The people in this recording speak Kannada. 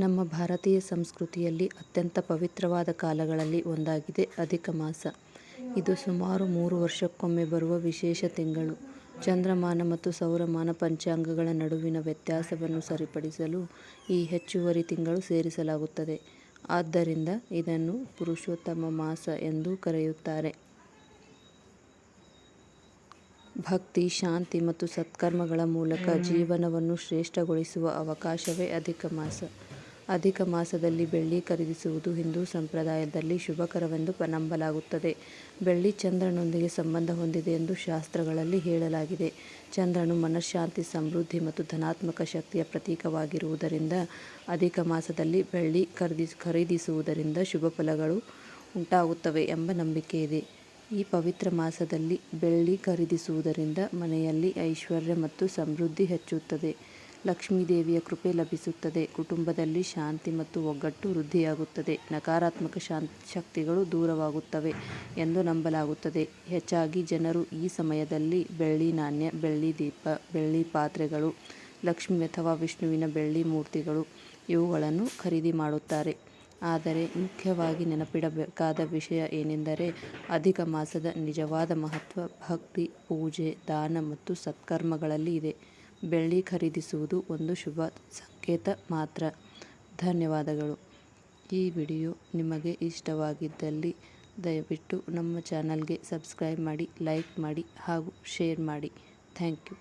ನಮ್ಮ ಭಾರತೀಯ ಸಂಸ್ಕೃತಿಯಲ್ಲಿ ಅತ್ಯಂತ ಪವಿತ್ರವಾದ ಕಾಲಗಳಲ್ಲಿ ಒಂದಾಗಿದೆ ಅಧಿಕ ಮಾಸ. ಇದು ಸುಮಾರು 3 ವರ್ಷಕ್ಕೊಮ್ಮೆ ಬರುವ ವಿಶೇಷ ತಿಂಗಳು. ಚಂದ್ರಮಾನ ಮತ್ತು ಸೌರಮಾನ ಪಂಚಾಂಗಗಳ ನಡುವಿನ ವ್ಯತ್ಯಾಸವನ್ನು ಸರಿಪಡಿಸಲು ಈ ಹೆಚ್ಚುವರಿ ತಿಂಗಳು ಸೇರಿಸಲಾಗುತ್ತದೆ. ಆದ್ದರಿಂದ ಇದನ್ನು ಪುರುಷೋತ್ತಮ ಮಾಸ ಎಂದೂ ಕರೆಯುತ್ತಾರೆ. ಭಕ್ತಿ, ಶಾಂತಿ ಮತ್ತು ಸತ್ಕರ್ಮಗಳ ಮೂಲಕ ಜೀವನವನ್ನು ಶ್ರೇಷ್ಠಗೊಳಿಸುವ ಅವಕಾಶವೇ ಅಧಿಕ ಮಾಸ. ಅಧಿಕ ಮಾಸದಲ್ಲಿ ಬೆಳ್ಳಿ ಖರೀದಿಸುವುದು ಹಿಂದೂ ಸಂಪ್ರದಾಯದಲ್ಲಿ ಶುಭಕರವೆಂದು ನಂಬಲಾಗುತ್ತದೆ. ಬೆಳ್ಳಿ ಚಂದ್ರನೊಂದಿಗೆ ಸಂಬಂಧ ಹೊಂದಿದೆ ಎಂದು ಶಾಸ್ತ್ರಗಳಲ್ಲಿ ಹೇಳಲಾಗಿದೆ. ಚಂದ್ರನು ಮನಃಶಾಂತಿ, ಸಮೃದ್ಧಿ ಮತ್ತು ಧನಾತ್ಮಕ ಶಕ್ತಿಯ ಪ್ರತೀಕವಾಗಿರುವುದರಿಂದ ಅಧಿಕ ಮಾಸದಲ್ಲಿ ಬೆಳ್ಳಿ ಖರೀದಿಸುವುದರಿಂದ ಶುಭಫಲಗಳು ಉಂಟಾಗುತ್ತವೆ ಎಂಬ ನಂಬಿಕೆಯಿದೆ. ಈ ಪವಿತ್ರ ಮಾಸದಲ್ಲಿ ಬೆಳ್ಳಿ ಖರೀದಿಸುವುದರಿಂದ ಮನೆಯಲ್ಲಿ ಐಶ್ವರ್ಯ ಮತ್ತು ಸಮೃದ್ಧಿ ಹೆಚ್ಚುತ್ತದೆ. ಲಕ್ಷ್ಮೀದೇವಿಯ ಕೃಪೆ ಲಭಿಸುತ್ತದೆ. ಕುಟುಂಬದಲ್ಲಿ ಶಾಂತಿ ಮತ್ತು ಒಗ್ಗಟ್ಟು ವೃದ್ಧಿಯಾಗುತ್ತದೆ. ನಕಾರಾತ್ಮಕ ಶಕ್ತಿಗಳು ದೂರವಾಗುತ್ತವೆ ಎಂದು ನಂಬಲಾಗುತ್ತದೆ. ಹೆಚ್ಚಾಗಿ ಜನರು ಈ ಸಮಯದಲ್ಲಿ ಬೆಳ್ಳಿ ನಾಣ್ಯ, ಬೆಳ್ಳಿ ದೀಪ, ಬೆಳ್ಳಿ ಪಾತ್ರೆಗಳು, ಲಕ್ಷ್ಮಿ ಅಥವಾ ವಿಷ್ಣುವಿನ ಬೆಳ್ಳಿ ಮೂರ್ತಿಗಳು ಇವುಗಳನ್ನು ಖರೀದಿ ಮಾಡುತ್ತಾರೆ. ಆದರೆ ಮುಖ್ಯವಾಗಿ ನೆನಪಿಡಬೇಕಾದ ವಿಷಯ ಏನೆಂದರೆ ಅಧಿಕ ಮಾಸದ ನಿಜವಾದ ಮಹತ್ವ ಭಕ್ತಿ, ಪೂಜೆ, ದಾನ ಮತ್ತು ಸತ್ಕರ್ಮಗಳಲ್ಲಿ ಇದೆ. ಬೆಳ್ಳಿ ಖರೀದಿಸುವುದು ಒಂದು ಶುಭ ಸಂಕೇತ ಮಾತ್ರ. ಧನ್ಯವಾದಗಳು. ಈ ವಿಡಿಯೋ ನಿಮಗೆ ಇಷ್ಟವಾಗಿದ್ದಲ್ಲಿ ದಯವಿಟ್ಟು ನಮ್ಮ ಚಾನಲ್ಗೆ ಸಬ್ಸ್ಕ್ರೈಬ್ ಮಾಡಿ, ಲೈಕ್ ಮಾಡಿ ಹಾಗೂ ಶೇರ್ ಮಾಡಿ. Thank you.